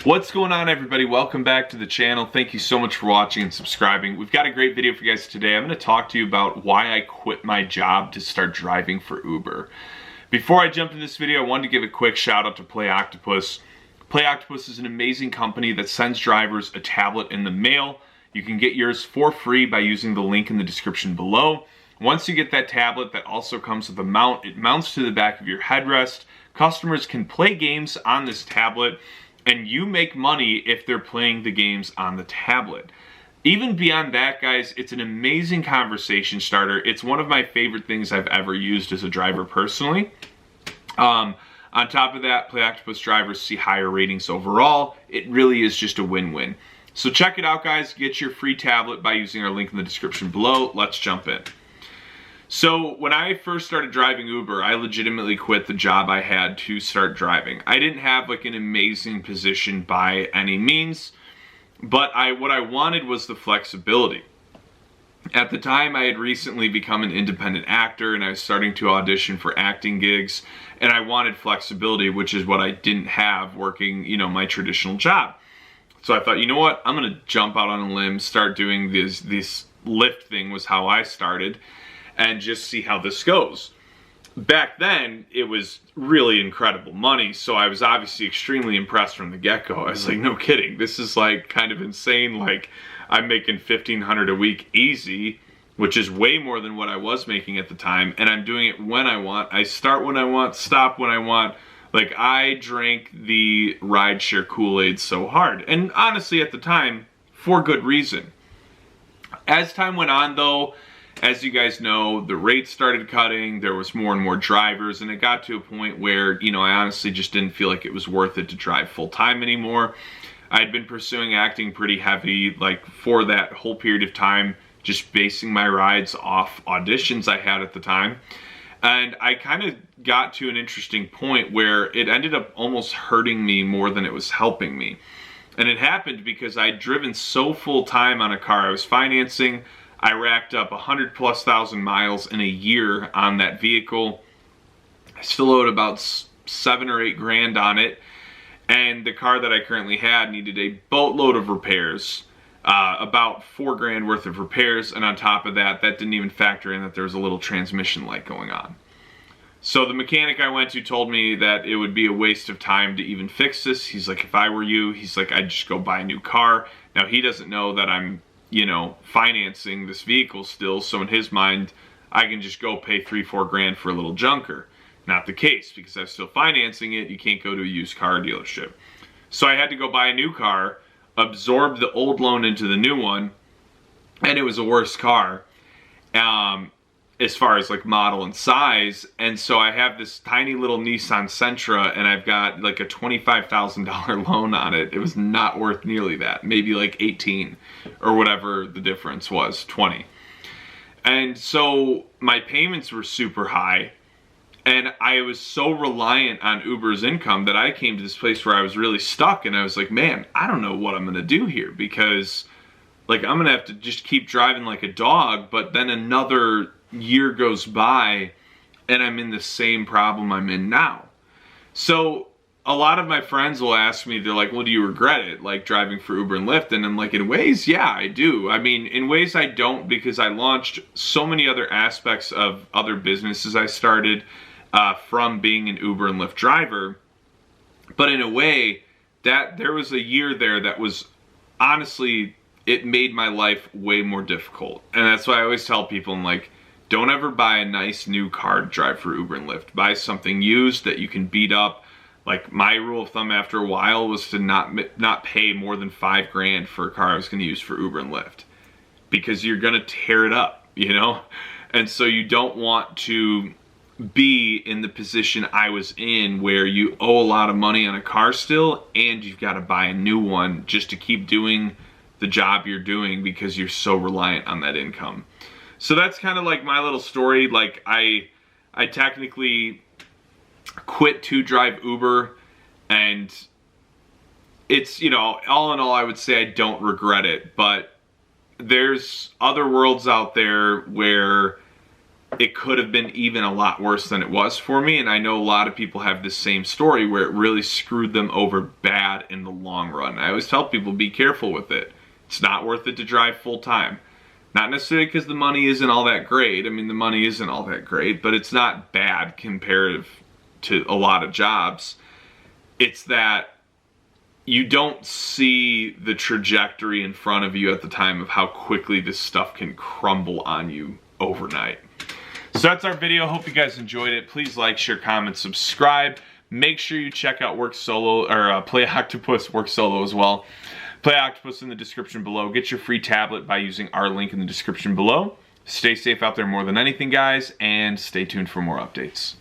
What's going on, everybody? Welcome back to the channel. Thank you so much for watching and subscribing. We've got a great video for you guys today. I'm going to talk to you about why I quit my job to start driving for Uber. Before I jump into this video, I wanted to give a quick shout out to Play Octopus. Play Octopus is an amazing company that sends drivers a tablet in the mail. You can get yours for free by using the link in the description below. Once you get that tablet, that also comes with a mount. It mounts to the back of your headrest. Customers can play games on this tablet, and you make money if they're playing the games on the tablet. Even beyond that, guys, it's an amazing conversation starter. It's one of my favorite things I've ever used as a driver personally. On top of that, Play Octopus drivers see higher ratings overall. It really is just a win-win. So check it out, guys. Get your free tablet by using our link in the description below. Let's jump in. So when I first started driving Uber, I legitimately quit the job I had to start driving. I didn't have like an amazing position by any means, but what I wanted was the flexibility. At the time, I had recently become an independent actor and I was starting to audition for acting gigs, and I wanted flexibility, which is what I didn't have working, my traditional job. So I thought, you know what, I'm gonna jump out on a limb, start doing this Lyft thing was how I started, and just see how this goes. Back then, it was really incredible money, so I was obviously extremely impressed from the get-go. I was like, no kidding, this is like kind of insane. Like, I'm making $1,500 a week easy, which is way more than what I was making at the time, and I'm doing it when I want. I start when I want, stop when I want. Like, I drank the rideshare Kool-Aid so hard, and honestly at the time, for good reason. As time went on though, as you guys know, the rates started cutting, there was more and more drivers, and it got to a point where, I honestly just didn't feel like it was worth it to drive full-time anymore. I'd been pursuing acting pretty heavy, like for that whole period of time, just basing my rides off auditions I had at the time. And I kind of got to an interesting point where it ended up almost hurting me more than it was helping me. And it happened because I'd driven so full-time on a car I was financing. I racked up 100,000+ miles in a year on that vehicle. I still owed about 7 or 8 grand on it, and the car that I currently had needed a boatload of repairs, about 4 grand worth of repairs, and on top of that, that didn't even factor in that there was a little transmission light going on. So the mechanic I went to told me that it would be a waste of time to even fix this. He's like, if I were you, he's like, I'd just go buy a new car. Now he doesn't know that I'm financing this vehicle still, so in his mind, I can just go pay 3-4 grand for a little junker. Not the case, because I'm still financing it. You can't go to a used car dealership. So I had to go buy a new car, absorb the old loan into the new one, and it was a worse car as far as like model and size. And so I have this tiny little Nissan Sentra, and I've got like a $25,000 loan on it. It was not worth nearly that, maybe like 18 or whatever the difference was, 20. And so my payments were super high, and I was so reliant on Uber's income that I came to this place where I was really stuck, and I was like, man, I don't know what I'm gonna do here, because like I'm gonna have to just keep driving like a dog. But then another year goes by and I'm in the same problem I'm in now. So a lot of my friends will ask me, they're like, well, do you regret it, like driving for Uber and Lyft? And I'm like, in ways, yeah, I do. I mean, in ways I don't, because I launched so many other aspects of other businesses I started from being an Uber and Lyft driver. But in a way, that there was a year there that was honestly, it made my life way more difficult. And that's why I always tell people, I'm like, don't ever buy a nice new car to drive for Uber and Lyft. Buy something used that you can beat up. Like, my rule of thumb after a while was to not pay more than 5 grand for a car I was going to use for Uber and Lyft, because you're going to tear it up, And so you don't want to be in the position I was in, where you owe a lot of money on a car still, and you've got to buy a new one just to keep doing the job you're doing because you're so reliant on that income. So that's kind of like my little story. Like, I technically quit to drive Uber, and it's, all in all, I would say I don't regret it. But there's other worlds out there where it could have been even a lot worse than it was for me. And I know a lot of people have this same story where it really screwed them over bad in the long run. I always tell people, be careful with it. It's not worth it to drive full time. Not necessarily because the money isn't all that great. I mean, the money isn't all that great, but it's not bad comparative to a lot of jobs. It's that you don't see the trajectory in front of you at the time of how quickly this stuff can crumble on you overnight. So that's our video. Hope you guys enjoyed it. Please like, share, comment, subscribe. Make sure you check out Work Solo, or Play Octopus Work Solo as well. Play Octopus in the description below. Get your free tablet by using our link in the description below. Stay safe out there more than anything, guys, and stay tuned for more updates.